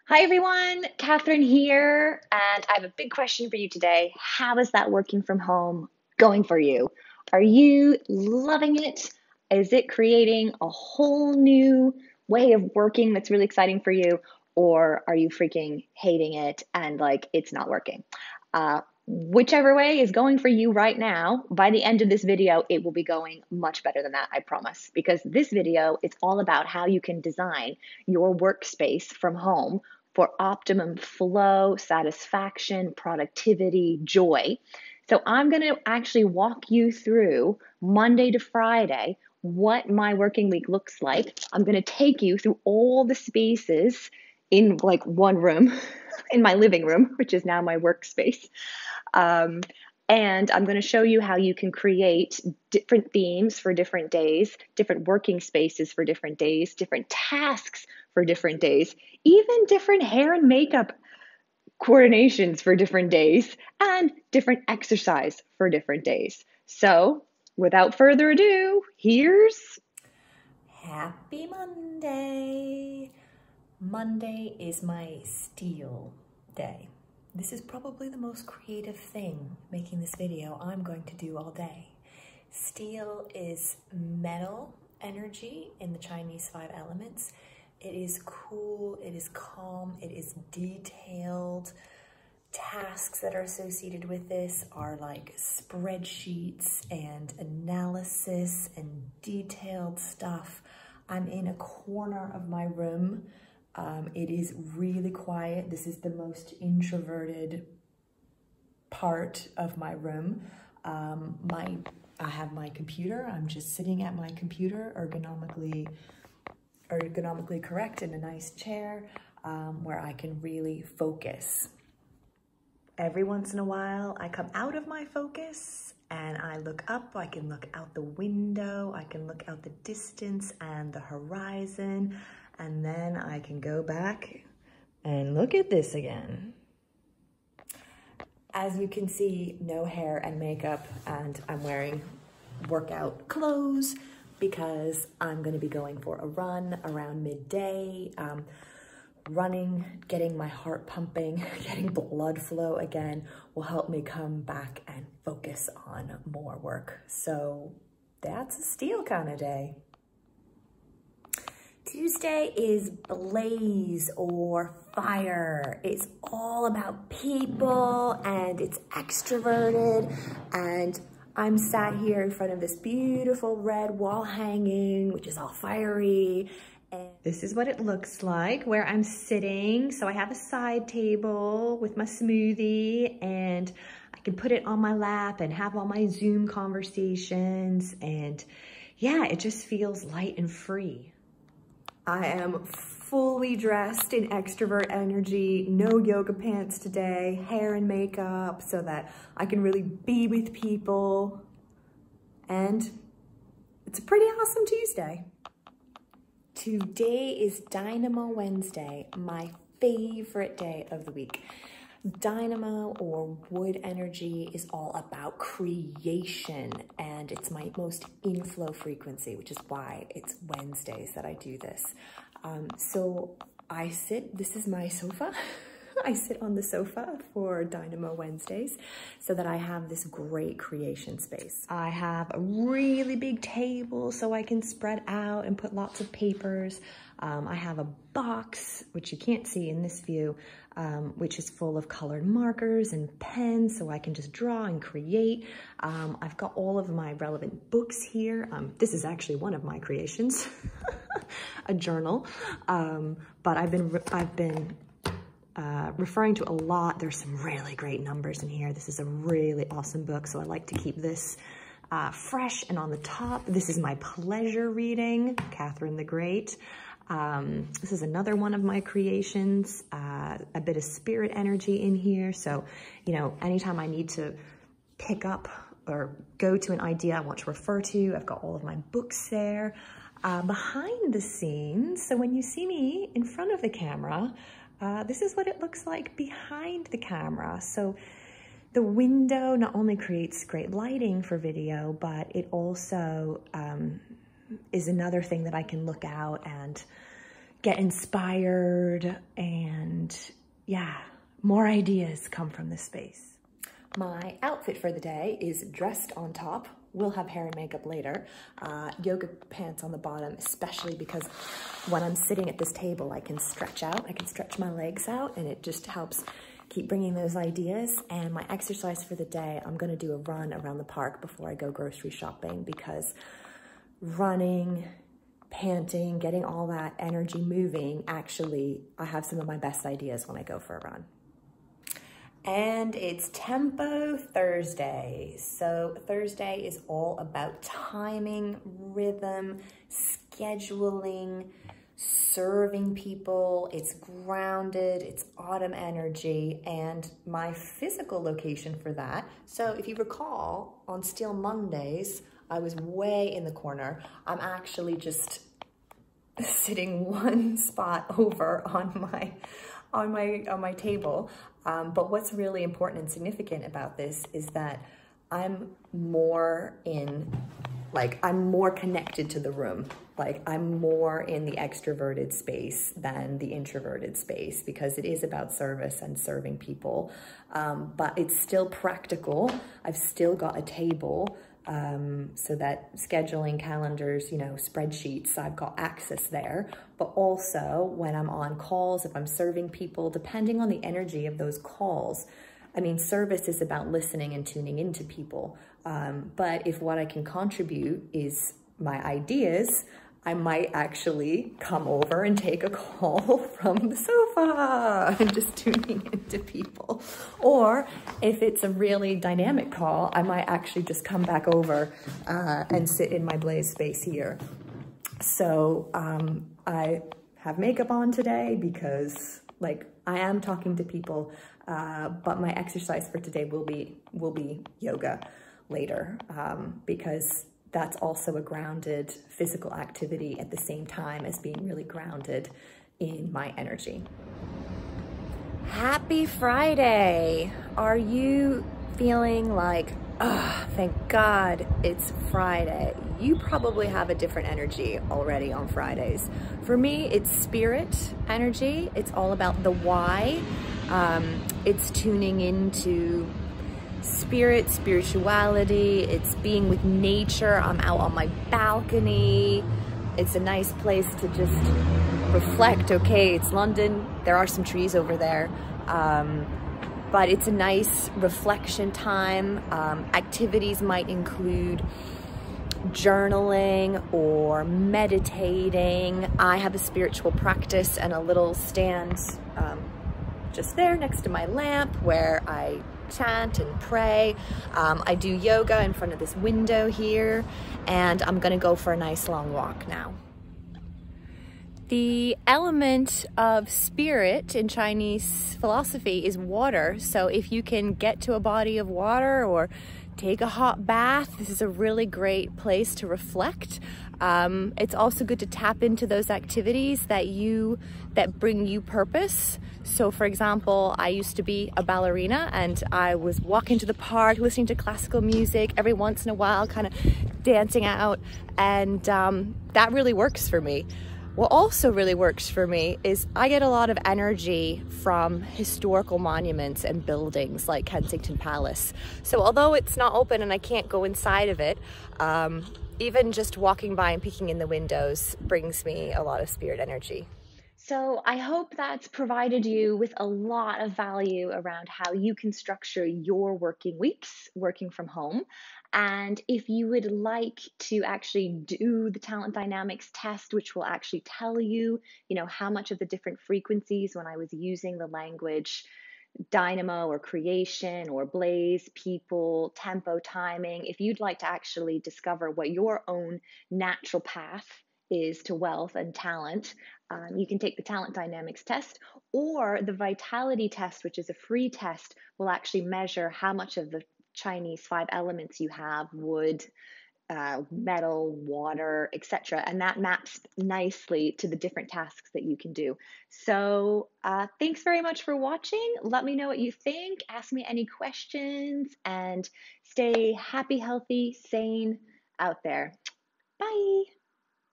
Hi everyone, Catherine here, and I have a big question for you today. How is that working from home going for you? Are you loving it? Is it creating a whole new way of working that's really exciting for you? Or are you freaking hating it and like it's not working? Whichever way is going for you right now, by the end of this video, it will be going much better than that, I promise. Because this video, it's all about how you can design your workspace from home for optimum flow, satisfaction, productivity, joy. So I'm going to actually walk you through Monday to Friday what my working week looks like. I'm going to take you through all the spaces in like one room in my living room, which is now my workspace. Um, and I'm going to show you how you can create different themes for different days, different working spaces for different days, different tasks for different days, even different hair and makeup coordinations for different days, and different exercise for different days. So, without further ado, here's Happy Monday! Monday is my steel day. This is probably the most creative thing making this video I'm going to do all day. Steel is metal energy in the Chinese 5 elements. It is cool, it is calm, it is detailed. Tasks that are associated with this are like spreadsheets and analysis and detailed stuff. I'm in a corner of my room. It is really quiet. This is the most introverted part of my room. I have my computer. I'm just sitting at my computer, ergonomically correct in a nice chair, where I can really focus. Every once in a while, I come out of my focus and I look up. I can look out the window, I can look out the distance and the horizon, and then I can go back and look at this again. As you can see, no hair and makeup, and I'm wearing workout clothes because I'm gonna be going for a run around midday. Running, getting my heart pumping, getting blood flow again will help me come back and focus on more work. So that's a steel kind of day. Tuesday is blaze or fire. It's all about people and it's extroverted, and I'm sat here in front of this beautiful red wall hanging, which is all fiery. And this is what it looks like where I'm sitting. So I have a side table with my smoothie, and I can put it on my lap and have all my Zoom conversations. And yeah, it just feels light and free. I am fully dressed in extrovert energy, no yoga pants today, hair and makeup so that I can really be with people. And it's a pretty awesome Tuesday. Today is Dynamo Wednesday, my favorite day of the week. Dynamo or wood energy is all about creation, and it's my most inflow frequency, which is why it's Wednesdays that I do this. So I sit, this is my sofa. I sit on the sofa for Dynamo Wednesdays so that I have this great creation space. I have a really big table so I can spread out and put lots of papers. I have a box, which you can't see in this view, which is full of colored markers and pens so I can just draw and create. I've got all of my relevant books here. This is actually one of my creations, a journal, but I've been referring to a lot. There's some really great numbers in here. This is a really awesome book, so I like to keep this fresh and on the top. This is my pleasure reading, Catherine the Great. This is another one of my creations, a bit of spirit energy in here. So, you know, anytime I need to pick up or go to an idea I want to refer to, I've got all of my books there. Behind the scenes, so when you see me in front of the camera, this is what it looks like behind the camera. So the window not only creates great lighting for video, but it also is another thing that I can look out and get inspired and yeah, more ideas come from this space. My outfit for the day is dressed on top. We'll have hair and makeup later. Yoga pants on the bottom, especially because when I'm sitting at this table, I can stretch out. I can stretch my legs out, and it just helps keep bringing those ideas. And my exercise for the day, I'm gonna do a run around the park before I go grocery shopping, because running, panting, getting all that energy moving, actually, I have some of my best ideas when I go for a run. And it's Tempo Thursday. So Thursday is all about timing, rhythm, scheduling, serving people. It's grounded, it's autumn energy, and my physical location for that. So if you recall, on Steel Mondays, I was way in the corner. I'm actually just sitting one spot over on my table. But what's really important and significant about this is that I'm more connected to the room. Like, I'm more in the extroverted space than the introverted space, because it is about service and serving people. But it's still practical. I've still got a table, so that scheduling, calendars, spreadsheets, I've got access there. But also when I'm on calls, if I'm serving people, depending on the energy of those calls, I mean, service is about listening and tuning into people. But if what I can contribute is my ideas, I might actually come over and take a call from the sofa and just tuning into people. Or if it's a really dynamic call, I might actually just come back over and sit in my blaze space here. So I have makeup on today because, like, I am talking to people, but my exercise for today will be yoga later, because that's also a grounded physical activity at the same time as being really grounded in my energy. Happy Friday! Are you feeling like, oh, thank God it's Friday? You probably have a different energy already on Fridays. For me, it's spirit energy. It's all about the why. It's tuning into spirit, spirituality, it's being with nature. I'm out on my balcony. It's a nice place to just reflect. Okay, it's London, there are some trees over there, but it's a nice reflection time. Activities might include journaling or meditating. I have a spiritual practice and a little stand just there next to my lamp where I chant and pray. I do yoga in front of this window here, and I'm gonna go for a nice long walk now. The element of spirit in Chinese philosophy is water. So if you can get to a body of water or take a hot bath, this is a really great place to reflect. It's also good to tap into those activities that bring you purpose. So for example, I used to be a ballerina, and I was walking to the park, listening to classical music, every once in a while kind of dancing out, and that really works for me. What also really works for me is I get a lot of energy from historical monuments and buildings like Kensington Palace. So although it's not open and I can't go inside of it, even just walking by and peeking in the windows brings me a lot of spirit energy. So I hope that's provided you with a lot of value around how you can structure your working weeks working from home. And if you would like to actually do the talent dynamics test, which will actually tell you, how much of the different frequencies, when I was using the language dynamo or creation or blaze, people, tempo, timing, if you'd like to actually discover what your own natural path is to wealth and talent, you can take the talent dynamics test, or the vitality test, which is a free test, will actually measure how much of the Chinese 5 elements you have: wood, metal, water, etc. And that maps nicely to the different tasks that you can do. So thanks very much for watching. Let me know what you think. Ask me any questions, and stay happy, healthy, sane out there. Bye.